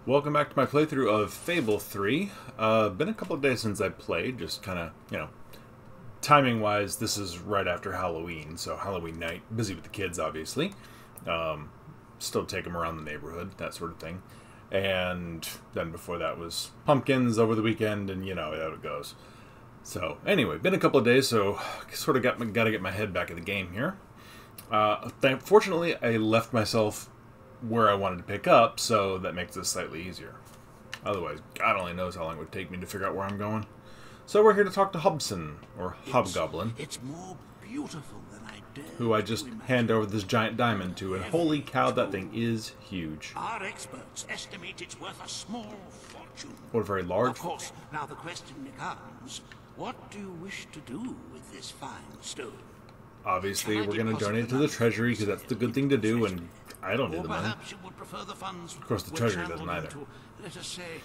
Welcome back to my playthrough of Fable 3. Been a couple of days since I played, just kind of, timing-wise, this is right after Halloween, so Halloween night, busy with the kids, obviously. Still take them around the neighborhood, that sort of thing. And then before that was pumpkins over the weekend, and you know how it goes. So, anyway, been a couple of days, so sort of got to get my head back in the game here. Fortunately, I left myself where I wanted to pick up, so that makes this slightly easier. Otherwise, God only knows how long it would take me to figure out where I'm going. So we're here to talk to Hobson, or Hobgoblin. It's more beautiful than I dared. Who I just hand over this giant diamond to, and holy cow, that thing is huge. Our experts estimate it's worth a small fortune. What a very large. Of course, now the question becomes, what do you wish to do with this fine stone? Obviously, we're going to donate it to the treasury, because that's the good thing to do, and I don't need the money. Perhaps you would prefer the funds. Of course, the treasury doesn't either. Let us say,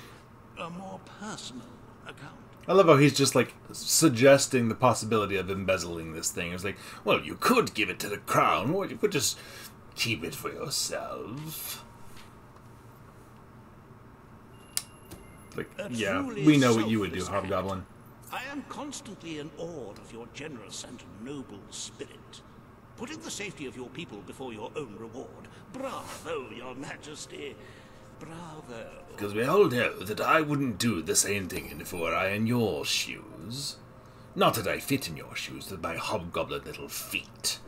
a more personal account. I love how he's just, like, suggesting the possibility of embezzling this thing. It's like, well, you could give it to the crown, or you could just keep it for yourself. Like, yeah, we know what you would do, Hobgoblin. I am constantly in awe of your generous and noble spirit. Putting the safety of your people before your own reward. Bravo, your majesty. Bravo. Because we all know that I wouldn't do the same thing if were I in your shoes. Not that I fit in your shoes with my hobgoblin little feet.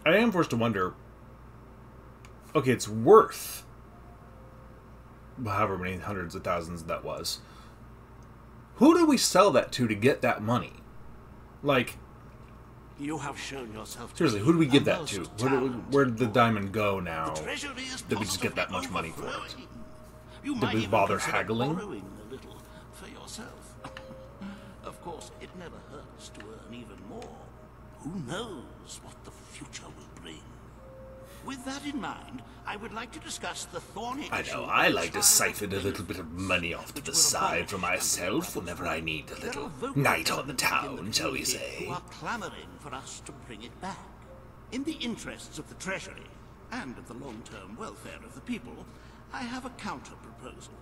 I am forced to wonder, okay, it's worth however many hundreds of thousands that was. Who do we sell that to get that money? Like, you have shown yourself. Seriously, who do we give that to? Where did the diamond go now? Did we just get that much money for it? Did we bother haggling? A little for yourself. Of course, it never hurts to earn even more. Who knows what the future will bring? With that in mind, I would like to discuss the thorny I know, I like to siphon a little bit of money off to the side for myself whenever I need a little night on the town, shall we say. Who are clamoring for us to bring it back. In the interests of the Treasury, and of the long-term welfare of the people, I have a counter-proposal.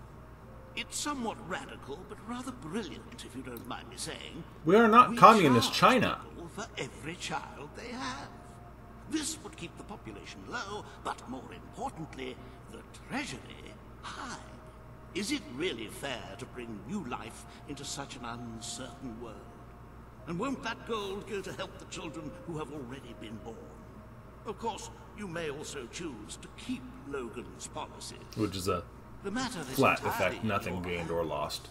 It's somewhat radical, but rather brilliant, if you don't mind me saying. We are not communist China. For every child they have. This would keep the population low, but more importantly, the treasury high. Is it really fair to bring new life into such an uncertain world? And won't that gold go to help the children who have already been born? Of course, you may also choose to keep Logan's policy. Which is a flat effect, nothing gained or lost.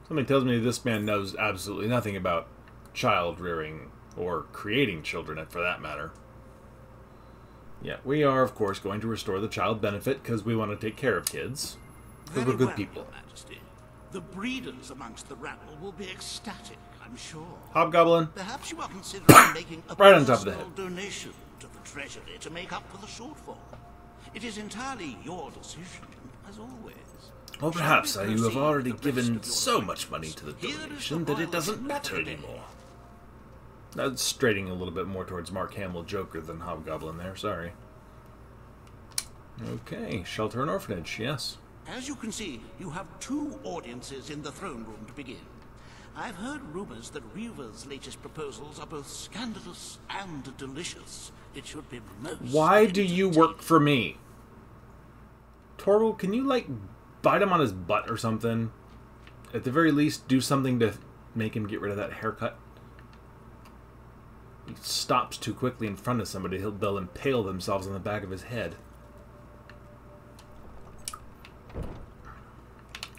Something tells me this man knows absolutely nothing about child rearing, or creating children, for that matter. Yeah, we are, of course, going to restore the child benefit because we want to take care of kids. Because we're good people. Your Majesty. The breeders amongst the rabble will be ecstatic, I'm sure. Hobgoblin. Perhaps you are considering making a right on top of the head. Donation to the Treasury to make up for the shortfall. It is entirely your decision, as always. Or perhaps you have already given so much money to the donation that it doesn't matter anymore. That's straining a little bit more towards Mark Hamill Joker than Hobgoblin there, sorry. Okay, shelter and orphanage, yes. As you can see, you have two audiences in the throne room to begin. I've heard rumors that Reaver's latest proposals are both scandalous and delicious. It should be most... Why do you work for me? Torval, can you, like, bite him on his butt or something? At the very least, do something to make him get rid of that haircut. He stops too quickly in front of somebody, they'll impale themselves on the back of his head.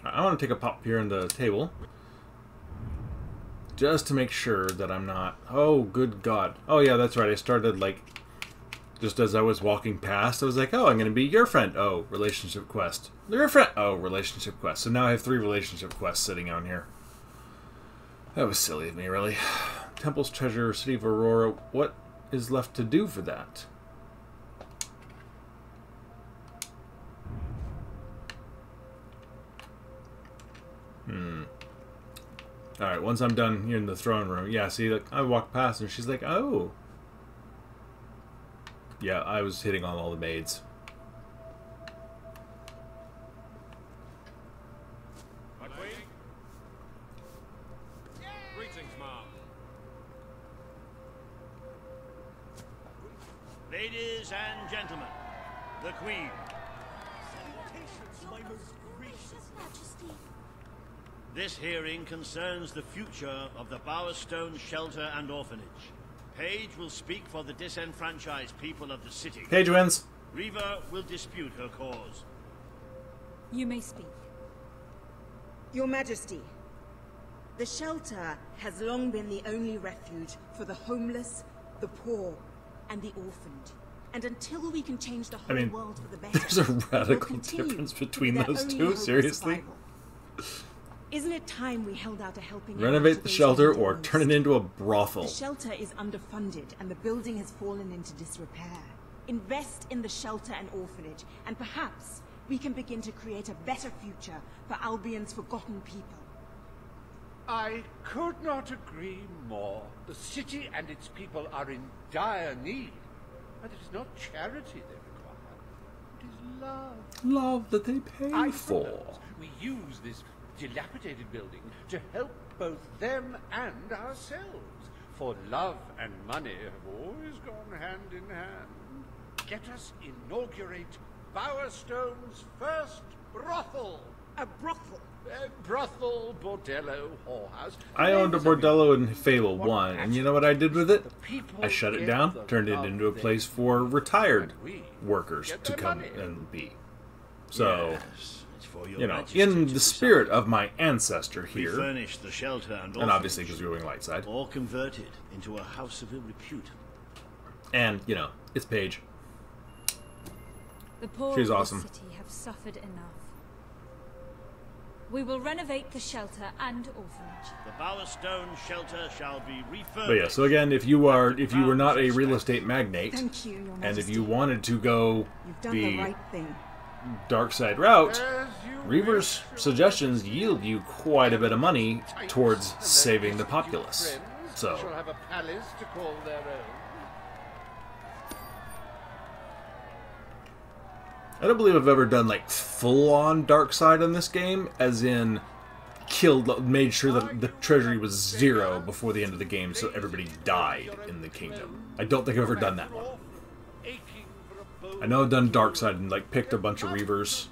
I want to take a pop here on the table. Just to make sure that I'm not... Oh, good God. Oh, yeah, that's right. I started, like... Just as I was walking past, I was like, oh, I'm going to be your friend. Oh, relationship quest. Your friend. Oh, relationship quest. So now I have 3 relationship quests sitting on here. That was silly of me, really. Temple's Treasure, City of Aurora. What is left to do for that? Alright, once I'm done here in the throne room. Yeah, see, like, I walked past and she's like, oh. Yeah, I was hitting on all the maids. My queen? Greetings, ma'am. Ladies and gentlemen, the Queen. My most gracious Majesty. This hearing concerns the future of the Bowerstone Shelter and Orphanage. Paige will speak for the disenfranchised people of the city. Paige wins. Reva will dispute her cause. You may speak. Your Majesty, the shelter has long been the only refuge for the homeless, the poor, and the orphaned. And until we can change the whole world for the better, there's a it will radical continue difference to be between their those only two, hope of seriously? survival. Isn't it time we held out a helping hand to Renovate the those shelter who need it or most? turn it into a brothel. The shelter is underfunded and the building has fallen into disrepair. Invest in the shelter and orphanage, and perhaps we can begin to create a better future for Albion's forgotten people. I could not agree more. The city and its people are in dire need. And it is not charity they require. It is love. Love that they pay I for. propose we use this dilapidated building to help both them and ourselves. For love and money have always gone hand in hand. Let us inaugurate Bowerstone's first brothel. A brothel? Brothel, bordello, whorehouse. I owned a bordello in Fable 1, and you know what I did with it? I shut it down, turned it into a place for retired workers to come and be. So, Yes, it's for your you know, Majesty in to the spirit decide. of my ancestor We here, furnish the shelter and and obviously orphanage, because we're going light side, or convert it into a house of ill repute. and, you know, it's Paige. The poor She's of awesome. the city have suffered enough. We will renovate the shelter and orphanage. The Bowerstone Shelter shall be refurbished. But yeah, so again, if you were not a real estate magnate, Thank you, Your Majesty. and if you wanted to go You've done the the right thing. dark side route, As you Reaver's wish, suggestions yield you quite a bit of money towards and saving the their populace. friends So, shall have a palace to call their own. I don't believe I've ever done like full-on dark side on this game, as in made sure that the treasury was 0 before the end of the game, so everybody died in the kingdom. I don't think I've ever done that one. I know I've done dark side and like picked a bunch of Reavers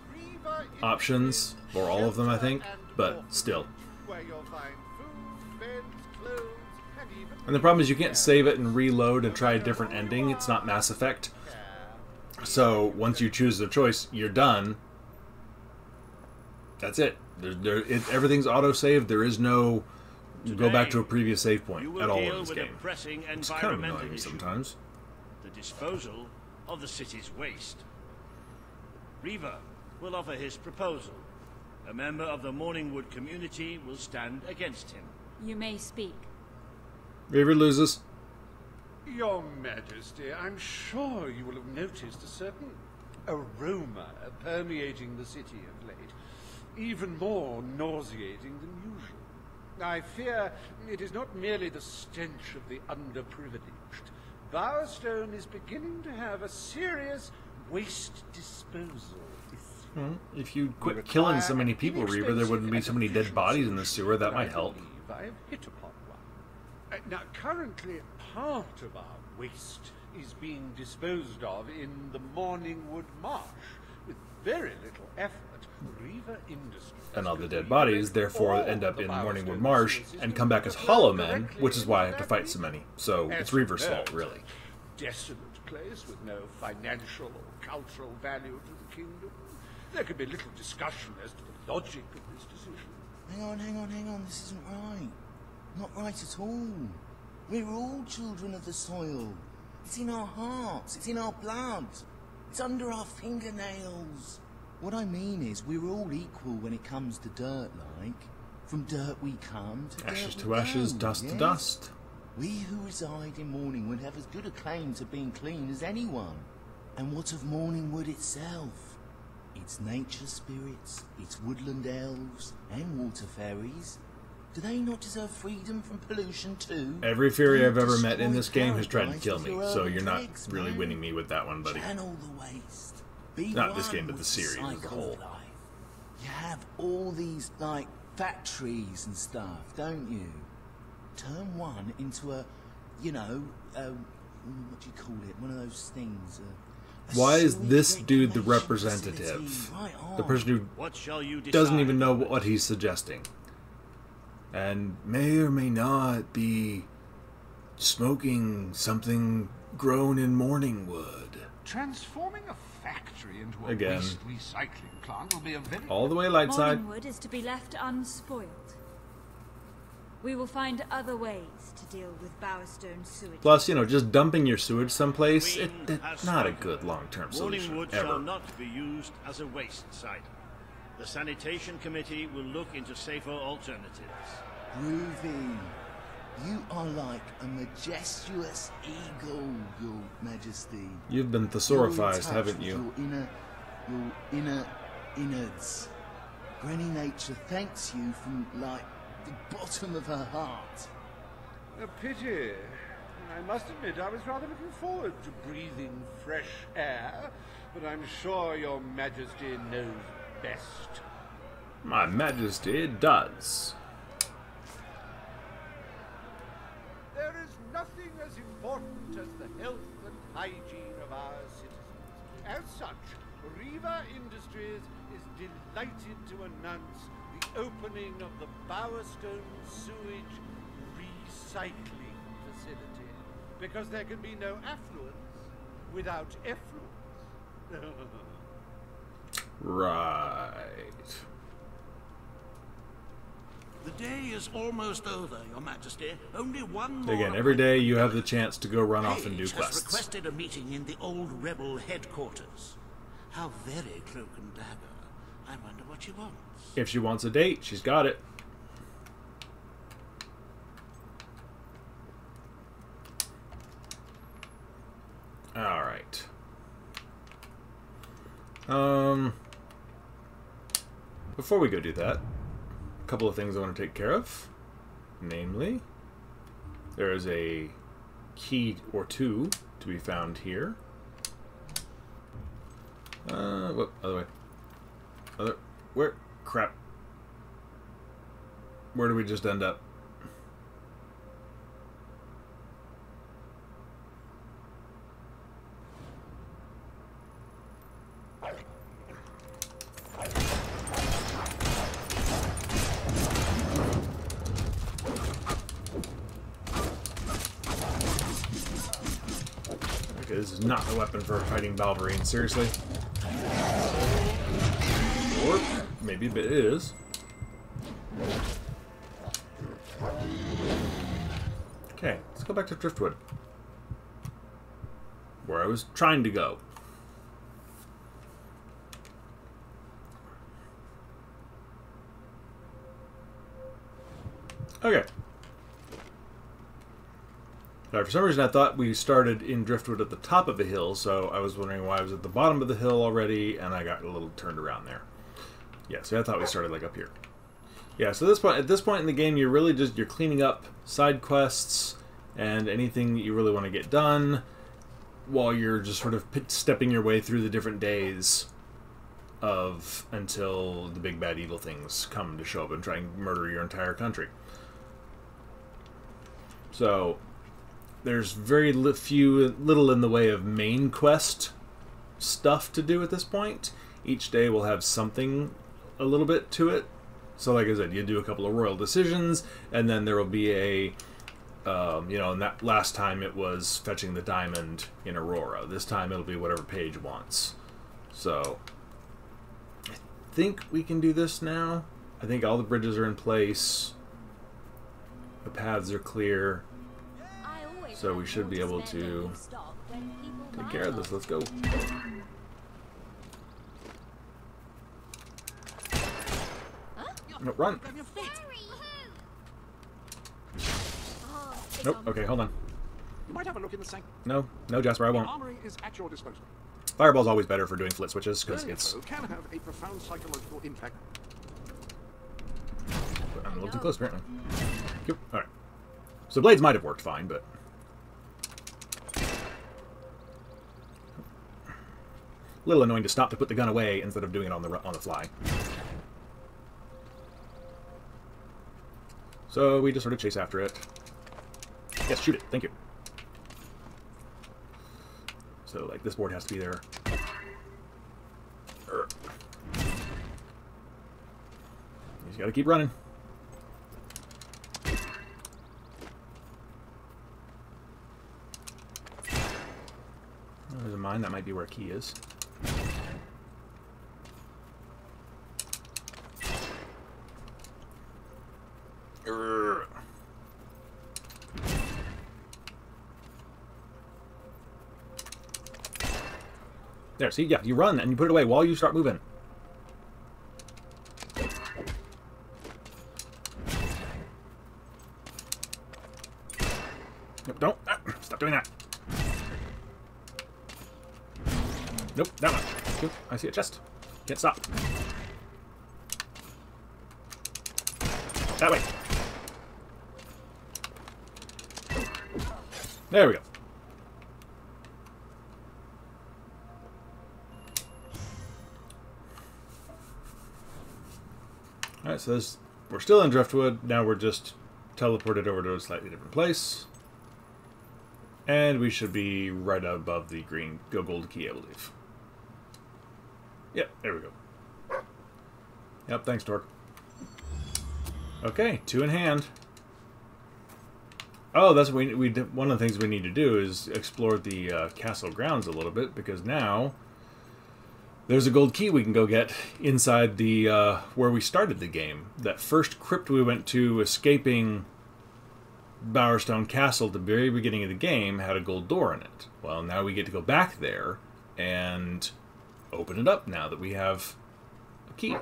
options, or all of them I think, but still. Where you'll find food, beds, clothes, and even And the problem is you can't save it and reload and try a different ending. It's not Mass Effect. So once you choose the choice, you're done. That's it. Everything's auto-saved. There is no go back to a previous save point You will at all deal in this with game. a pressing It's kind of environmental annoying issue, sometimes. the disposal of the city's waste. Reva will offer his proposal. A member of the Morningwood community will stand against him. You may speak. Reaver loses. Your Majesty, I'm sure you will have noticed a certain aroma permeating the city of late, even more nauseating than usual. I fear it is not merely the stench of the underprivileged. Bowerstone is beginning to have a serious waste disposal issue. If you quit killing so many people, Reaver, there wouldn't be so many dead bodies in the sewer. That might help. I have hit upon one. Now, currently, part of our waste is being disposed of in the Morningwood Marsh. With very little effort, Reaver Industries... And all the dead bodies, therefore, end up in Morningwood Marsh and come back as Hollow Men, which is why I have to fight so many. So it's Reaver's fault, really. Desolate place with no financial or cultural value to the kingdom. There could be little discussion as to the logic of this decision. Hang on, this isn't right. Not right at all. We're all children of the soil. It's in our hearts, it's in our blood. It's under our fingernails. What I mean is, we're all equal when it comes to dirt, like. From dirt we come, to Ashes dirt to we ashes, go, dust to yes? dust. We who reside in Morningwood have as good a claim to being clean as anyone. And what of Morningwood itself? Its nature spirits, its woodland elves, and water fairies. Do they not deserve freedom from pollution too? Every fairy I've Don't ever met in destroy this game has tried to paradise kill with me, your so own you're not legs, really man. winning me with that one, buddy. Channel the waste. Be Not this one game, but the with series as a cycle whole. of life. You have all these, like, factories and stuff, don't you? Turn one into a, you know, what do you call it? One of those things. A Why is sewage this dude the reclamation representative? facility. Right The on. person who What shall you decide? doesn't even know what he's suggesting. And may or may not be smoking something grown in morning wood. Transforming a factory into a Again. waste recycling plant will be a very... All the way light side. Morningwood is to be left unspoiled. We will find other ways to deal with Bowerstone sewage. Plus, you know, just dumping your sewage someplace, Queen it's has not a spoken. good long-term solution, Morningwood ever. shall not be used as a waste site. The sanitation committee will look into safer alternatives. Groovy. You are like a majestuous eagle, Your Majesty. You've been You're in thesaurified, touch haven't with you? Your inner innards. Granny Nature thanks you from, like, the bottom of her heart. A pity. I must admit I was rather looking forward to breathing fresh air, but I'm sure your Majesty knows best. My Majesty does. There is nothing as important as the health and hygiene of our citizens. As such, Riva Industries is delighted to announce the opening of the Bowerstone Sewage Recycling Facility, because there can be no affluence without effluence. Right. The day is almost over, Your Majesty. Only one more. Again, every day you have the chance to go run off and do Paige has quests. requested a meeting in the old rebel headquarters. How very cloak and dagger. I wonder what she wants. If she wants a date, she's got it. Alright. Before we go do that, a couple of things I want to take care of. Namely, there is a key or two to be found here. Whoop, other way. Where? Crap. Where do we just end up? Okay, this is not the weapon for fighting Valverine, seriously. Or maybe it is. Okay, let's go back to Driftwood, where I was trying to go. Okay. Now, for some reason, I thought we started in Driftwood at the top of the hill, so I was wondering why I was at the bottom of the hill already, and I got a little turned around there. Yeah, so I thought we started like up here. Yeah, so at this point in the game, you're cleaning up side quests and anything that you really want to get done, while you're just sort of stepping your way through the different days until the big bad evil things come to show up and try and murder your entire country. So there's very little in the way of main quest stuff to do at this point. Each day will have something a little bit to it. So like I said, you do a couple of royal decisions, and then there will be a and that last time it was fetching the diamond in Aurora. This time it'll be whatever Paige wants. So I think we can do this now. I think all the bridges are in place. The paths are clear. So we should be able to take care of this. Let's go. No, run. Nope. Okay, hold on. You might have a look in the sank. No, Jasper, I won't. Armory is at your disposal. Fireball's always better for doing flit switches because it's. Can have a profound psychological impact. I'm a little too close, apparently. Alright. So blades might have worked fine, but... A little annoying to stop to put the gun away instead of doing it on the fly. So we just sort of chase after it. Yes, shoot it. Thank you. So, like, this board has to be there. You just gotta keep running. Oh, there's a mine. That might be where a key is. There, see? Yeah, you run and you put it away while you start moving. Nope, don't. Stop doing that. Nope, that one. Nope, I see a chest. Can't stop. That way. There we go. Alright, so we're still in Driftwood. Now we're just teleported over to a slightly different place. And we should be right above the green gold key, I believe. Yep, there we go. Yep, thanks, Torque. Okay, 2 in hand. Oh, that's what we did. One of the things we need to do is explore the castle grounds a little bit, because now there's a gold key we can go get inside the where we started the game. That first crypt we went to, escaping Bowerstone Castle at the very beginning of the game, had a gold door in it. Well, now we get to go back there and open it up now that we have a key.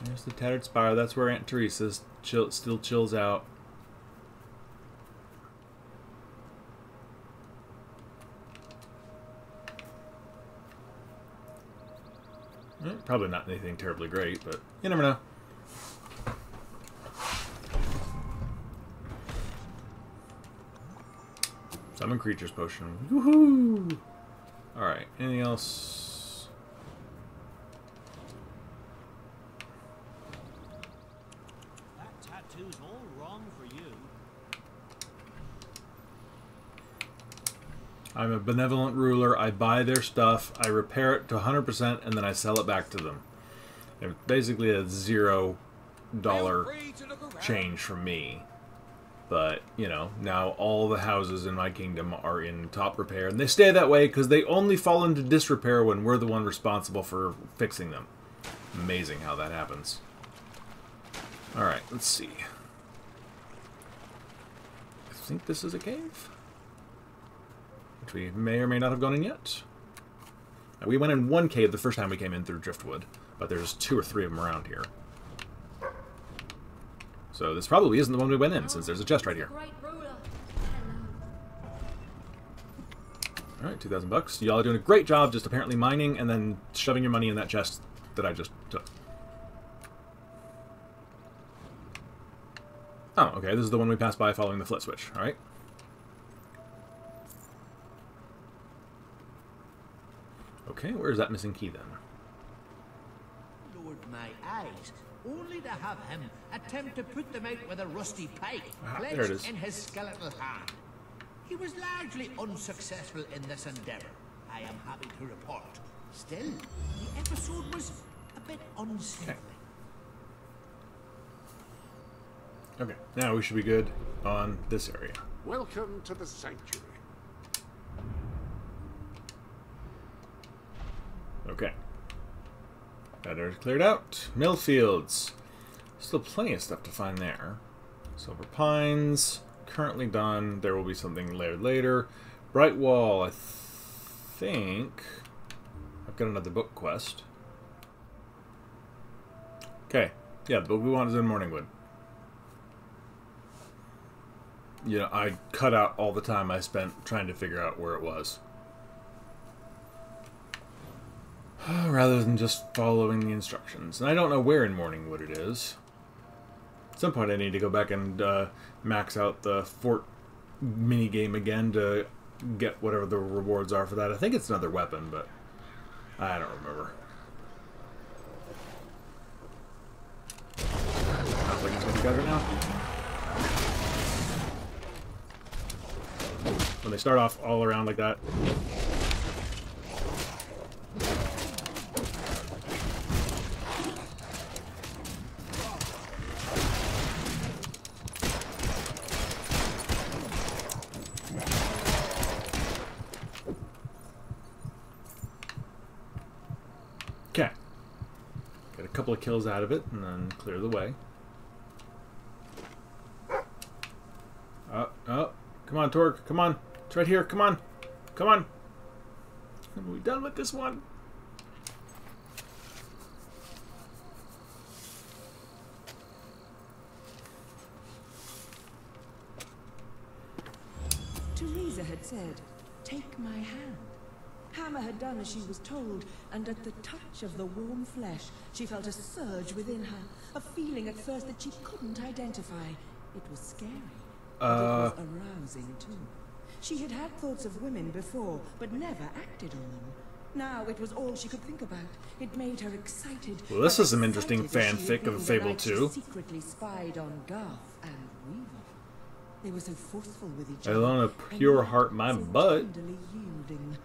There's the Tattered Spire. That's where Aunt Teresa still chills out. Probably not anything terribly great, but you never know. Summon Creatures Potion. Woohoo! Alright, anything else? That tattoo's all wrong for you. I'm a benevolent ruler. I buy their stuff, I repair it to 100%, and then I sell it back to them. It's basically a $0 change from me. But, you know, now all the houses in my kingdom are in top repair. And they stay that way because they only fall into disrepair when we're the one responsible for fixing them. Amazing how that happens. Alright, let's see. I think this is a cave. Which we may or may not have gone in yet. We went in one cave the first time we came in through Driftwood. But there's 2 or 3 of them around here. So this probably isn't the one we went in, since there's a chest right here. Alright, 2,000 bucks. Y'all are doing a great job just apparently mining and then shoving your money in that chest that I just took. Oh, okay, this is the one we passed by following the flip switch, alright? Okay, where's that missing key then? Lord, my eyes. Only to have him attempt to put them out with a rusty pike clenched in his skeletal hand. He was largely unsuccessful in this endeavor, I am happy to report. Still, the episode was a bit unsettling. Okay, now we should be good on this area. Welcome to the sanctuary. Okay. That area's cleared out. Millfields. Still plenty of stuff to find there. Silver Pines. Currently done. There will be something later. Brightwall, I think. I've got another book quest. Okay. Yeah, the book we want is in Morningwood. You know, I cut out all the time I spent trying to figure out where it was. Alright. rather than just following the instructions. And I don't know where in Morningwood it is. At some point I need to go back and max out the fort minigame again to get whatever the rewards are for that. I think it's another weapon, but I don't remember. Sounds like it's going to be better now. When they start off all around like that. Okay. Get a couple of kills out of it and then clear the way. Oh, come on, Torque, come on. It's right here, come on. Come on. Are we done with this one? Teresa had said, "Take my hand." Hammer had done as she was told, and at the touch of the warm flesh, she felt a surge within her, a feeling at first that she couldn't identify. It was scary, but it was arousing too. She had had thoughts of women before, but never acted on them. Now it was all she could think about. It made her excited. Well, this is some interesting fanfic of Fable 2. Secretly spied on Garth and Weaver. They were so forceful with each I other. want a pure heart my so butt. tenderly yielding.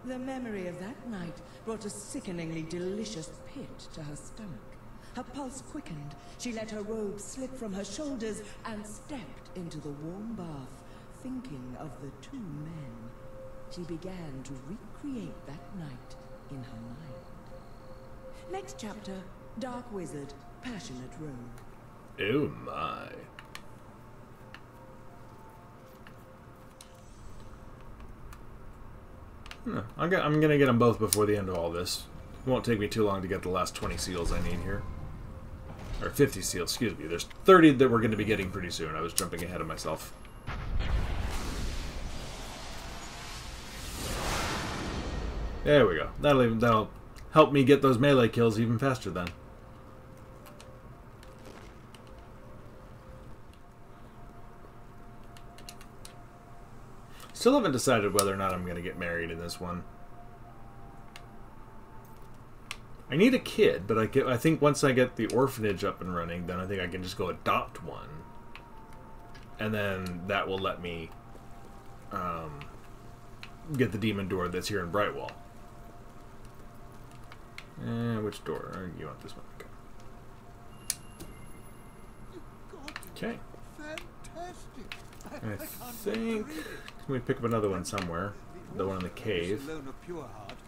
The memory of that night brought a sickeningly delicious pit to her stomach. Her pulse quickened. She let her robe slip from her shoulders and stepped into the warm bath, thinking of the two men. She began to recreate that night in her mind. Next chapter, Dark Wizard, Passionate Rogue. Oh my. I'm gonna get them both before the end of all this. It won't take me too long to get the last 20 seals I need here. Or 50 seals, excuse me. There's 30 that we're going to be getting pretty soon. I was jumping ahead of myself. There we go. That'll help me get those melee kills even faster then. Still haven't decided whether or not I'm going to get married in this one. I need a kid, but I think once I get the orphanage up and running, then I think I can just go adopt one. And then that will let me get the demon door that's here in Brightwall. Which door? You want this one? Okay. Fantastic. I think... Let me pick up another one somewhere. The one in the cave.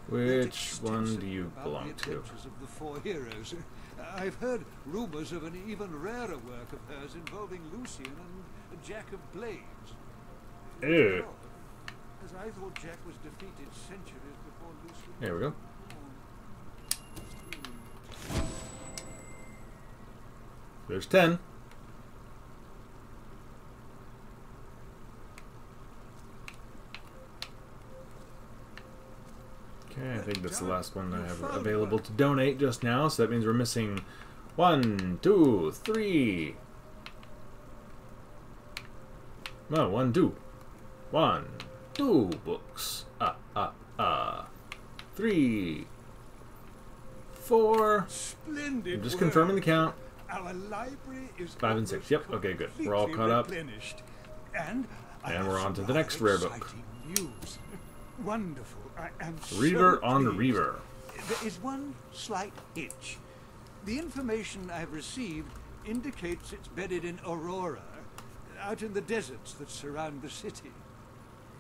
Which one do you belong to? Of the four heroes. I've heard rumors of an even rarer work of hers involving Lucian and Jack of Blades. Ew. As I thought Jack was defeated centuries before Lucian. There we go. There's 10. Okay, I think that's the last one I have available to donate just now, so that means we're missing 1, 2, 3. No, 1, 2. 1, 2 books. 3, 4. Splendid. I'm just confirming the count. Our library is 5 and 6. Yep, okay, good. We're all caught up. And we're on to the next rare book. News. Wonderful. I am Reaver so on the pleased. Reaver. There is one slight hitch. The information I've received indicates it's bedded in Aurora, out in the deserts that surround the city.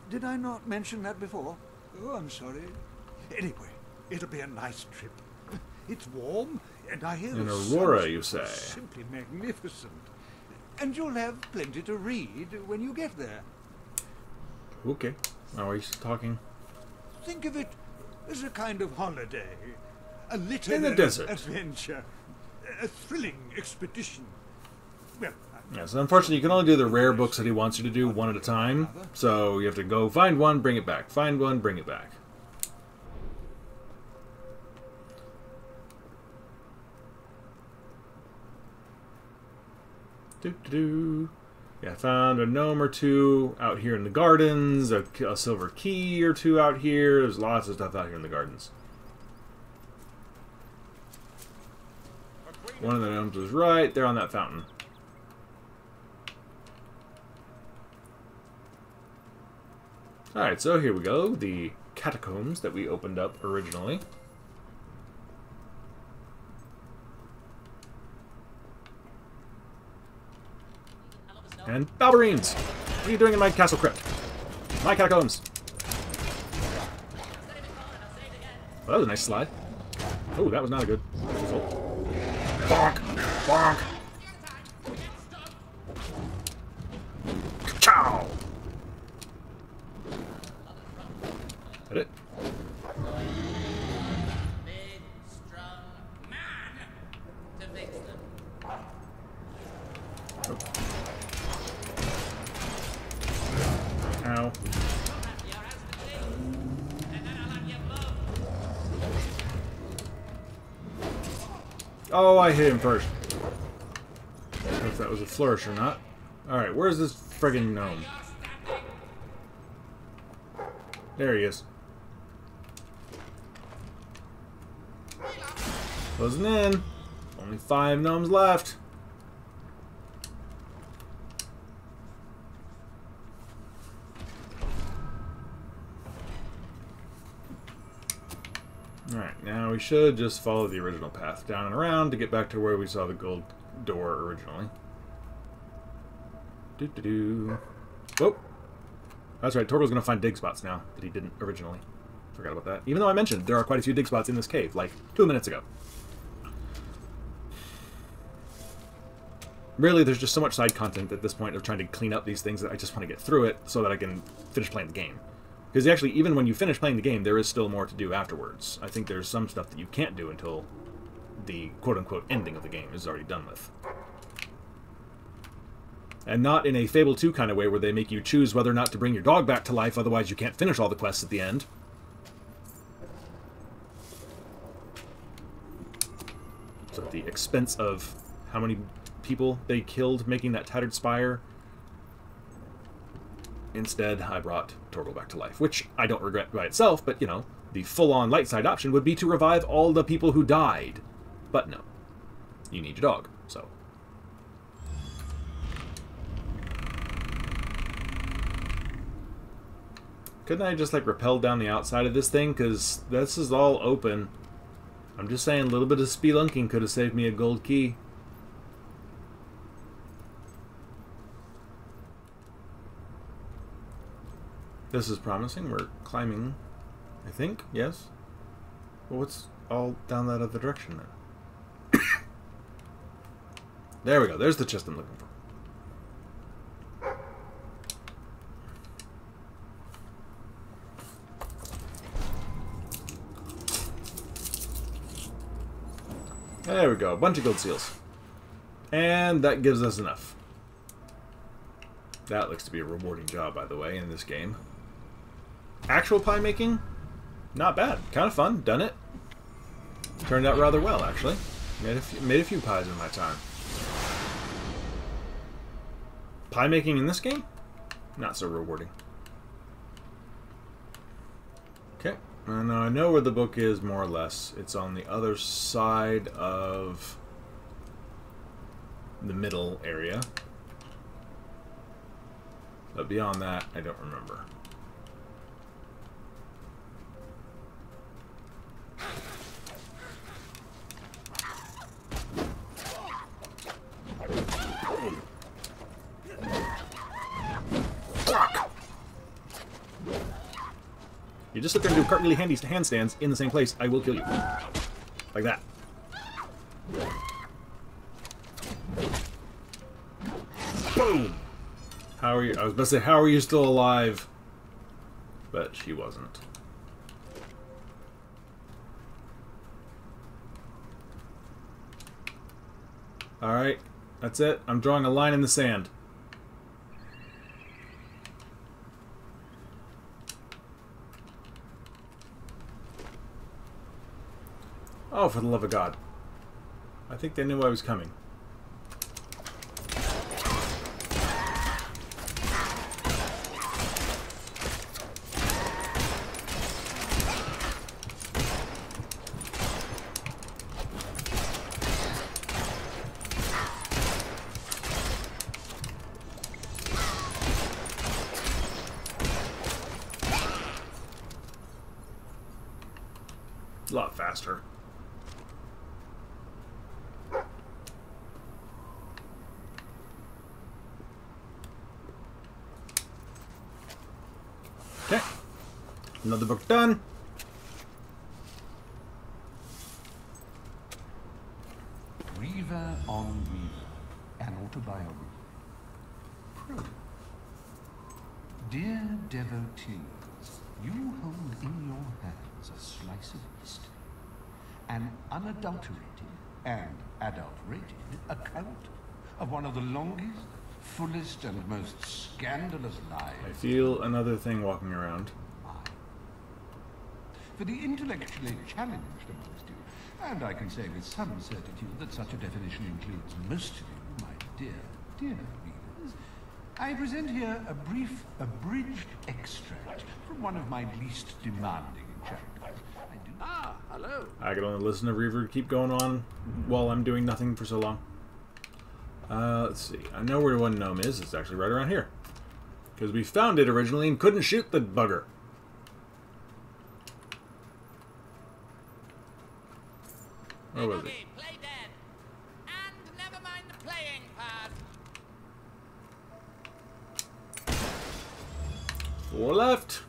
Did I not mention that before? Oh, I'm sorry. Anyway, it'll be a nice trip. It's warm, and I hear In the Aurora, sunshine you say? is simply magnificent. And you'll have plenty to read when you get there. Okay. Now we're talking. Think of it as a kind of holiday, a In the literary desert. adventure, a thrilling expedition. Well, Yes, unfortunately, you can only do the rare books that he wants you to do one at a time. So you have to go find one, bring it back. Find one, bring it back. Doo-doo-doo. Yeah, I found a gnome or two out here in the gardens, a silver key or two out here. There's lots of stuff out here in the gardens. One of the gnomes was right there on that fountain. Alright, so here we go. The catacombs that we opened up originally. And ballerines! What are you doing in my castle crypt? My catacombs! Well, that was a nice slide. Oh, that was not a good result. Bonk! Bonk! Chow! Hit it. Big, strong man to fix them. Ow. Oh, I hit him first. I don't know if that was a flourish or not. Alright, where's this friggin' gnome? There he is. Closing in. Only 5 gnomes left. Alright, now we should just follow the original path down and around to get back to where we saw the gold door originally. Doo-doo-doo. Whoa! That's right, Torgo's gonna find dig spots now that he didn't originally. Forgot about that. Even though I mentioned there are quite a few dig spots in this cave, like 2 minutes ago. Really, there's just so much side content at this point of trying to clean up these things that I just want to get through it so that I can finish playing the game. Because actually, even when you finish playing the game, there is still more to do afterwards. I think there's some stuff that you can't do until the quote-unquote ending of the game is already done with. And not in a Fable 2 kind of way where they make you choose whether or not to bring your dog back to life, otherwise you can't finish all the quests at the end. So at the expense of how many people they killed making that tattered spire. Instead, I brought Torgo back to life, which I don't regret by itself, but, you know, the full-on light side option would be to revive all the people who died. But no. You need your dog, so. Couldn't I just, like, rappel down the outside of this thing? Because this is all open. I'm just saying, a little bit of spelunking could have saved me a gold key. This is promising. We're climbing, I think. Yes? Well, what's all down that other direction then? There we go. There's the chest I'm looking for. There we go. A bunch of gold seals. And that gives us enough. That looks to be a rewarding job, by the way, in this game. Actual pie making? Not bad. Kind of fun. Done it. Turned out rather well, actually. Made a few pies in my time. Pie making in this game? Not so rewarding. Okay. And I know where the book is, more or less. It's on the other side of the middle area. But beyond that, I don't remember. You just sit there and do really handy handstands in the same place, I will kill you. Like that. Boom! How are you? I was about to say, how are you still alive? But she wasn't. Alright, that's it. I'm drawing a line in the sand. Oh, for the love of God. I think they knew I was coming. A lot faster. Okay. Another book done. Reaver on Reaver, an autobiography. Prologue. Dear devotees, you hold in your hands a slice of history, an unadulterated and adulterated account of one of the longest, fullest, and most scandalous lives. I feel another thing walking around. For the intellectually challenged amongst you, and I can say with some certitude that such a definition includes most of you, my dear, dear readers, I present here a brief, abridged extract from one of my least demanding chapters. Hello. I could only listen to Reaver keep going on while I'm doing nothing for so long. Let's see. I know where one gnome is. It's actually right around here. Because we found it originally and couldn't shoot the bugger. Where was it? Play dead. And never mind the playing part. 4 left.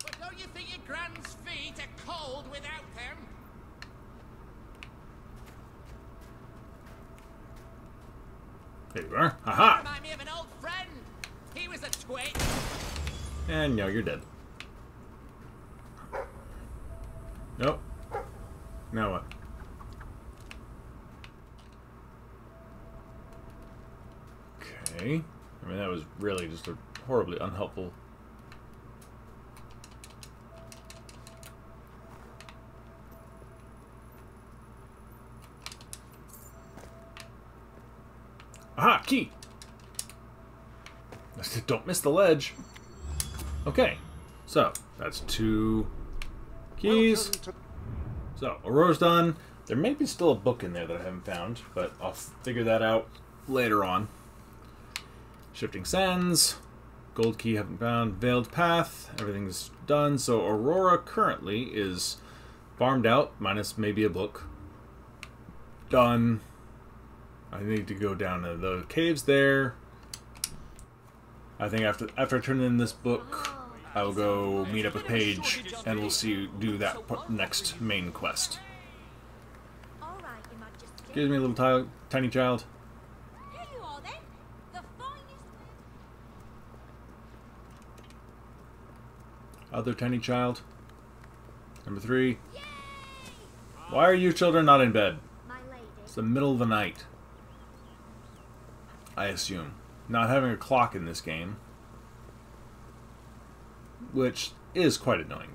But don't you think your grand's feet are cold without him? There you are. Haha! Remind me of an old friend. He was a twit. And no, you're dead. Nope. Now what? Okay. I mean, that was really just a horribly unhelpful. Aha! Key! Don't miss the ledge. Okay. So, that's 2 keys. So, Aurora's done. There may be still a book in there that I haven't found, but I'll figure that out later on. Shifting Sands. Gold key haven't found. Veiled Path. Everything's done. So, Aurora currently is farmed out, minus maybe a book. Done. I need to go down to the caves there. I think after I turn in this book, I will go meet up with Paige, and we'll do that next main quest. Excuse me, little tiny child. Here you are then, the finest. Other tiny child. Number 3. Why are you children not in bed? It's the middle of the night. I assume. Not having a clock in this game. Which is quite annoying.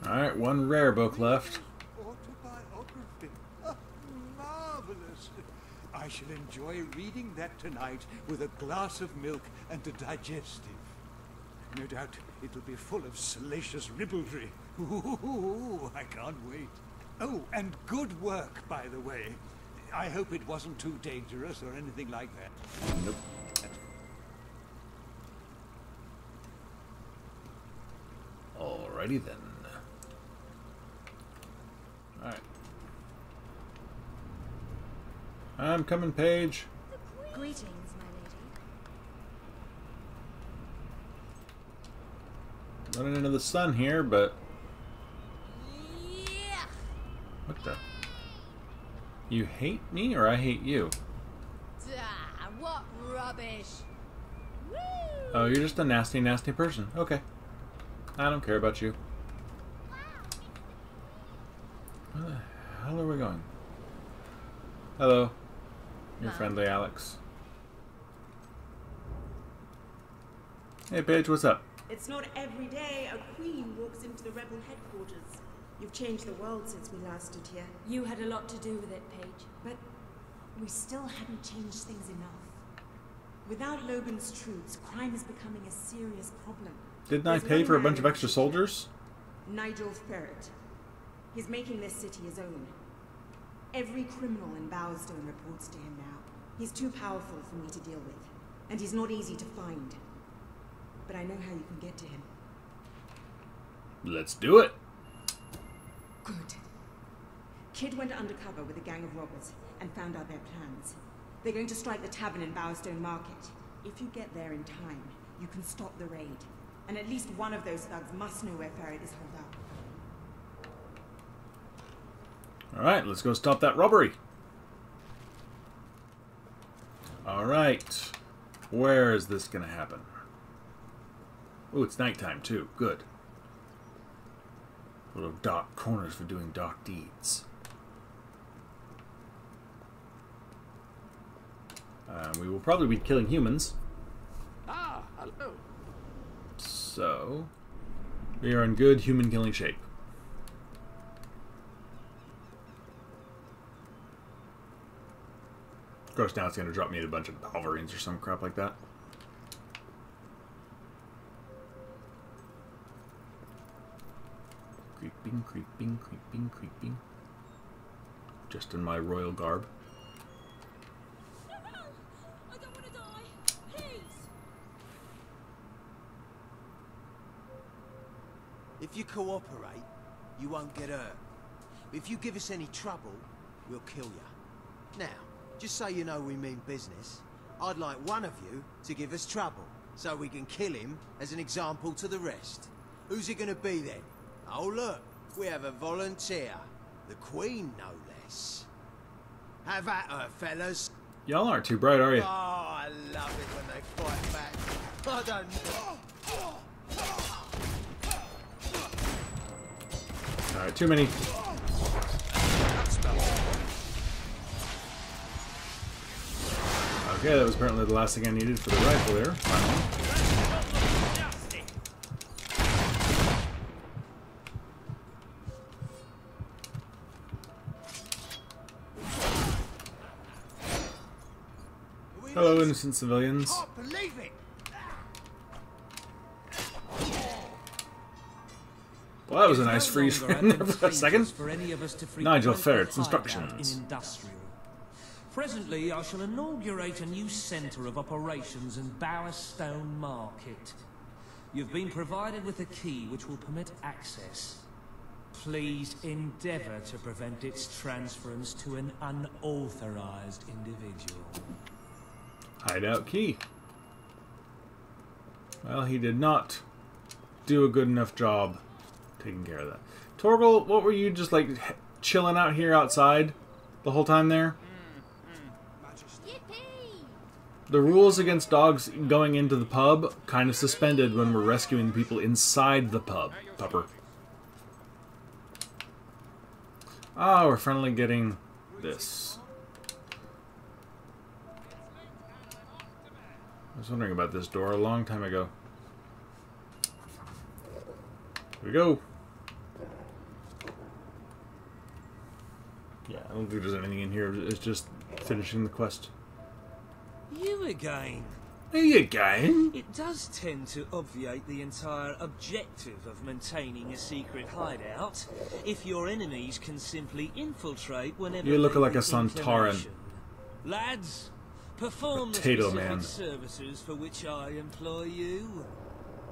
Alright, 1 rare book left. Autobiography. Marvelous. I shall enjoy reading that tonight with a glass of milk and a digestive. No doubt it'll be full of salacious ribaldry. Ooh, I can't wait. Oh, and good work, by the way. I hope it wasn't too dangerous or anything like that. Nope. Alrighty then. Alright. I'm coming, Paige. Greetings, my lady. Running into the sun here, but... Yeah. What the? You hate me or I hate you? Ah, what rubbish. Woo. Oh, you're just a nasty, nasty person. Okay. I don't care about you. Where the hell are we going? Hello. You're friendly, Alex. Hey, Paige, what's up? It's not every day a queen walks into the rebel headquarters. You've changed the world since we last stood here. You had a lot to do with it, Paige. But we still hadn't changed things enough. Without Logan's troops, crime is becoming a serious problem. Didn't I pay for a bunch of extra soldiers? Nigel Ferret. He's making this city his own. Every criminal in Bowerstone reports to him now. He's too powerful for me to deal with, and he's not easy to find. But I know how you can get to him. Let's do it. Good. Kid went undercover with a gang of robbers and found out their plans. They're going to strike the tavern in Bowerstone Market. If you get there in time, you can stop the raid. And at least one of those thugs must know where Ferret is holed up. Alright, let's go stop that robbery. Alright. Where is this going to happen? Oh, it's nighttime too. Good. Little dark corners for doing dark deeds. We will probably be killing humans. Ah, hello. So, we are in good human killing shape. Of course, now it's going to drop me a bunch of Wolverines or some crap like that. Creeping, creeping, creeping, creeping. Just in my royal garb. No! I don't want to die! Please! If you cooperate, you won't get hurt. If you give us any trouble, we'll kill you. Now, just so you know we mean business, I'd like one of you to give us trouble, so we can kill him as an example to the rest. Who's it gonna be then? Oh look, we have a volunteer. The Queen, no less. Have at her, fellas. Y'all aren't too bright, are you? Oh, I love it when they fight back. I don't know. Alright, too many. Okay, that was apparently the last thing I needed for the rifle there. Finally. Hello, innocent civilians. Can't believe it. Well, that was a nice freeze frame there for a second. Nigel Ferret's instructions. Presently, I shall inaugurate a new centre of operations in Bowerstone Market. You've been provided with a key which will permit access. Please endeavour to prevent its transference to an unauthorised individual. Hideout key. Well, he did not do a good enough job taking care of that. Torgal, what were you just like chilling out here outside the whole time there? The rules against dogs going into the pub kind of suspended when we're rescuing people inside the pub, Pupper. Ah, we're finally getting this. I was wondering about this door a long time ago. Here we go. Yeah, I don't think there's anything in here. It's just finishing the quest. You again? Me again? It does tend to obviate the entire objective of maintaining a secret hideout if your enemies can simply infiltrate whenever you look they like a have Santaran. inclination. Lads, perform Potato the specific man. services for which I employ you.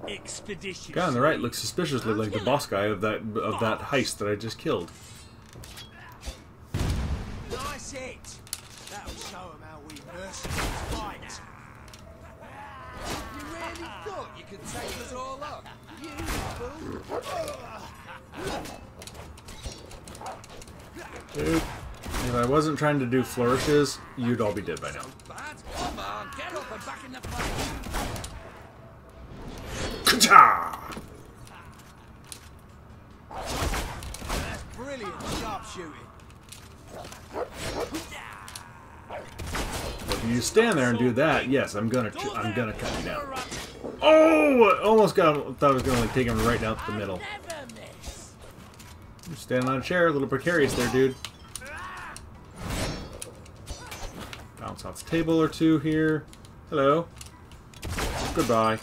Expeditiously. Guy on the right looks suspiciously like the boss guy of that heist that I just killed. Nice hit. That'll show them how we mercenaries fight. You really thought you could take us all up? You Dude, if I wasn't trying to do flourishes, you'd all be dead by now. Come on, get up and back in the fight. Ka-cha! That's brilliant sharpshooting. If you stand there and do that, yes, I'm gonna cut you down. Oh! I almost thought I was gonna like take him right down the middle. You're standing on a chair, a little precarious there, dude. Bounce off the table or two here. Hello. Goodbye.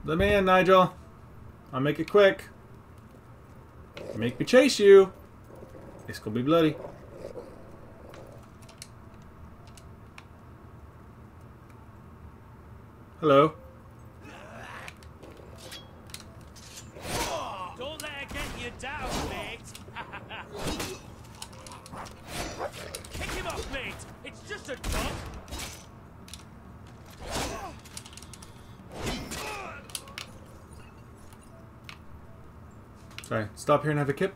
Let me in, Nigel. I'll make it quick. Make me chase you. It's gonna be bloody. Hello. Don't let her get you down, mate. Kick him off, mate. It's just a dog. Sorry, stop here and have a kip.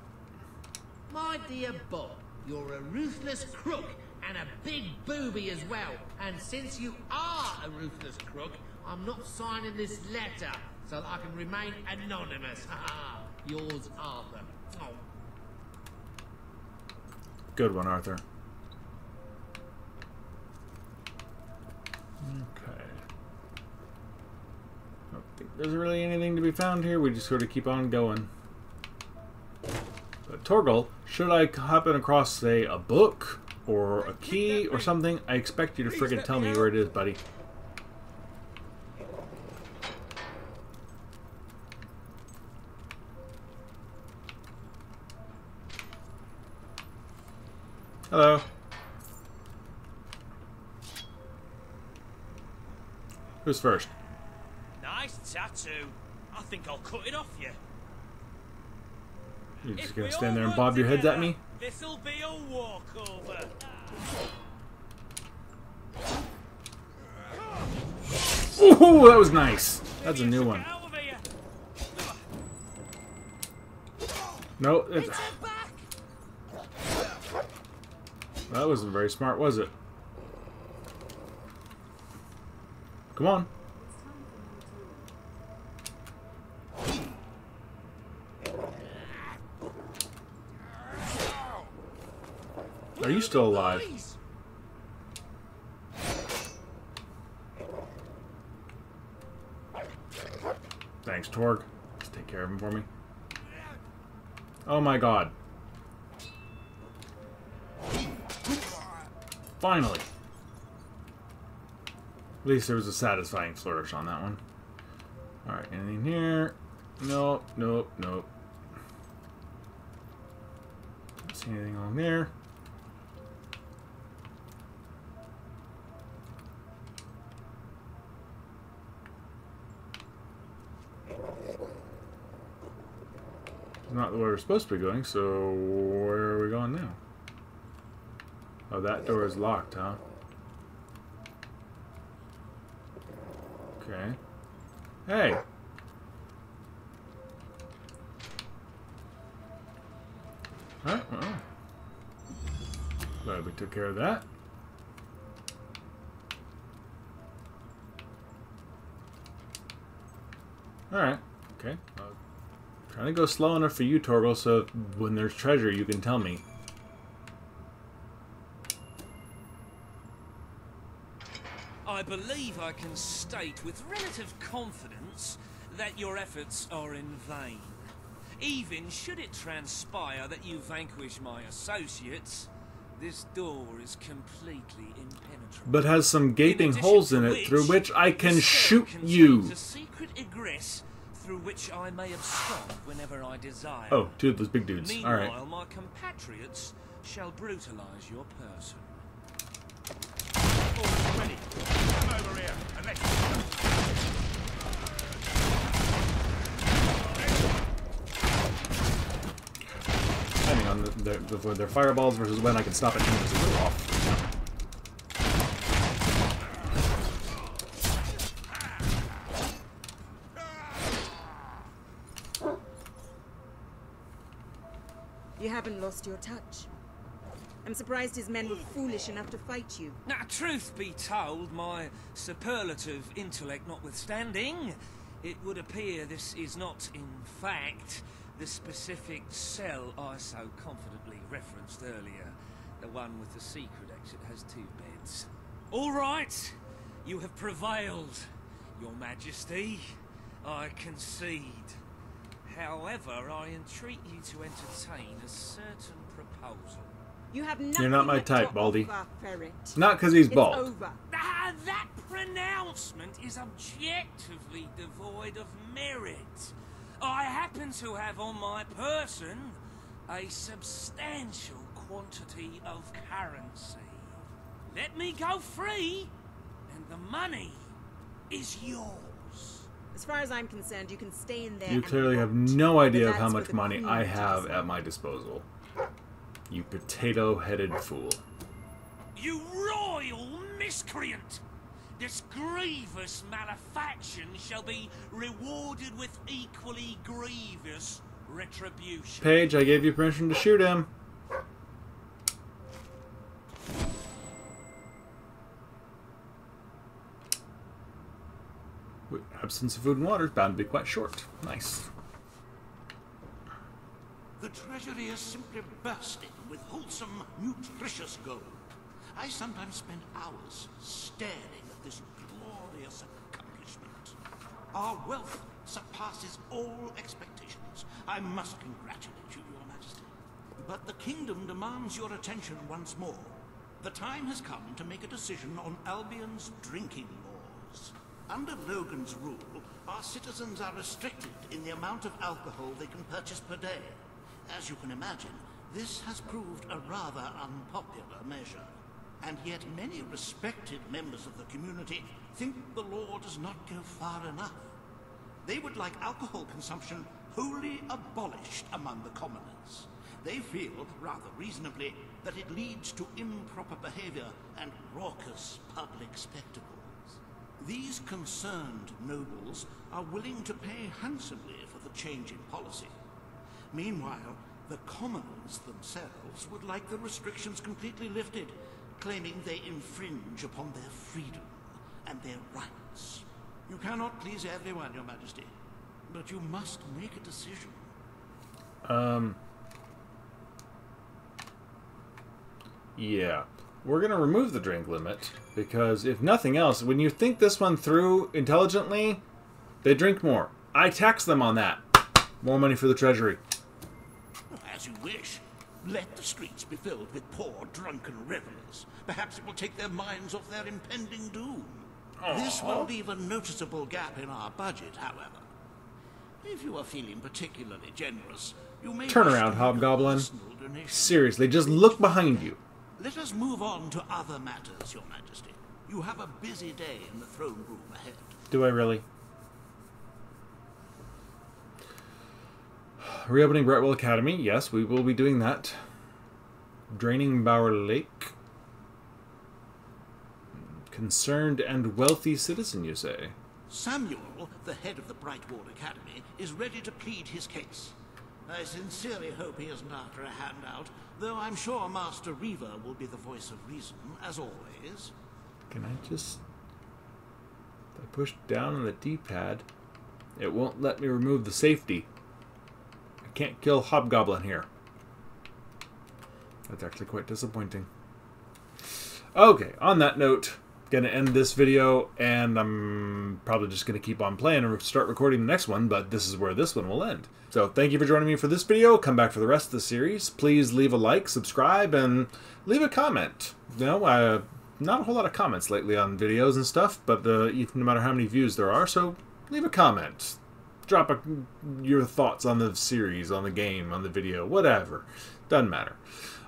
My dear Bob, you're a ruthless crook and a big booby as well. And since you are a ruthless crook, I'm not signing this letter so that I can remain anonymous. Yours, Arthur. Oh. Good one, Arthur. Okay. I don't think there's really anything to be found here. We just sort of keep on going. But Torgal, should I happen across, say, a book or a key or something, I expect you to friggin' tell me where it is, buddy. Hello. Who's first? Nice tattoo. I think I'll cut it off you. You're just gonna stand there and bob your heads at me? This'll be a walkover. Ooh, that was nice. That's a new one. No, that wasn't very smart, was it? Come on. Are you still alive? Thanks, Torg. Just take care of him for me. Oh my god. Finally. At least there was a satisfying flourish on that one. Alright, anything here? Nope, nope, nope. Don't see anything on there. Not the way we're supposed to be going, so where are we going now? Oh, that door is locked, huh? Okay. Hey! Alright, well. Glad we took care of that. Alright, okay. Trying to go slow enough for you, Torgal, so when there's treasure, you can tell me. I believe I can state with relative confidence that your efforts are in vain. Even should it transpire that you vanquish my associates, this door is completely impenetrable. But has some gaping holes in it through which I can shoot you. A secret egress through which I may abscond whenever I desire. Oh, two of those big dudes. Meanwhile, Alright. my compatriots shall brutalize your person. All ready. Come over here and let's Depending on their fireballs versus when I can stop it, is a little off. You haven't lost your touch. I'm surprised his men were foolish enough to fight you. Now, truth be told, my superlative intellect notwithstanding, it would appear this is not, in fact, the specific cell I so confidently referenced earlier. The one with the secret exit has 2 beds. All right, you have prevailed, Your Majesty. I concede. However, I entreat you to entertain a certain proposal. You have nothing You're not my to type, Baldy. offer, Ferret. Not because he's It's bald. over. That pronouncement is objectively devoid of merit. I happen to have on my person a substantial quantity of currency. Let me go free, and the money is yours. As far as I'm concerned, you can stay in there. You and clearly have rot. no idea of But how that's much for the money Queen I to have decide. at my disposal. You potato-headed fool. You royal miscreant! This grievous malefaction shall be rewarded with equally grievous retribution. Paige, I gave you permission to shoot him. Absence of food and water is bound to be quite short. Nice. The treasury is simply bursting with wholesome, nutritious gold. I sometimes spend hours staring at this glorious accomplishment. Our wealth surpasses all expectations. I must congratulate you, Your Majesty. But the kingdom demands your attention once more. The time has come to make a decision on Albion's drinking laws. Under Logan's rule, our citizens are restricted in the amount of alcohol they can purchase per day. As you can imagine, this has proved a rather unpopular measure. And yet many respected members of the community think the law does not go far enough. They would like alcohol consumption wholly abolished among the commoners. They feel, rather reasonably, that it leads to improper behavior and raucous public spectacles. These concerned nobles are willing to pay handsomely for the change in policy. Meanwhile, the commoners themselves would like the restrictions completely lifted, claiming they infringe upon their freedom and their rights. You cannot please everyone, Your Majesty, but you must make a decision. Yeah. We're going to remove the drink limit, because if nothing else, when you think this one through intelligently, they drink more. I tax them on that. More money for the treasury. As you wish. Let the streets be filled with poor, drunken revelers. Perhaps it will take their minds off their impending doom. This will leave a noticeable gap in our budget, however. If you are feeling particularly generous, you may Turn wish around, to make a Hobgoblin. personal donation. Seriously, just look behind you. Let us move on to other matters, Your Majesty. You have a busy day in the throne room ahead. Do I really? Reopening Brightwell Academy. Yes, we will be doing that. Draining Bower Lake. Concerned and wealthy citizen, you say? Samuel, the head of the Brightwall Academy, is ready to plead his case. I sincerely hope he isn't after a handout, though I'm sure Master Reaver will be the voice of reason, as always. Can I just... If I push down on the D-pad, it won't let me remove the safety. I can't kill Hobgoblin here. That's actually quite disappointing. Okay, on that note, gonna end this video, and I'm probably just gonna keep on playing and start recording the next one, but this is where this one will end. So thank you for joining me for this video. Come back for the rest of the series. Please leave a like, subscribe, and leave a comment. You know, not a whole lot of comments lately on videos and stuff, but even no matter how many views there are, so leave a comment. Drop your thoughts on the series, on the game, on the video, whatever. Doesn't matter.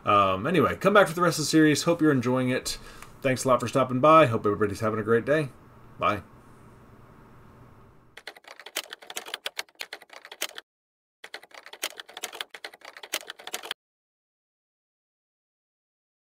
Anyway, come back for the rest of the series. Hope you're enjoying it. Thanks a lot for stopping by. Hope everybody's having a great day. Bye.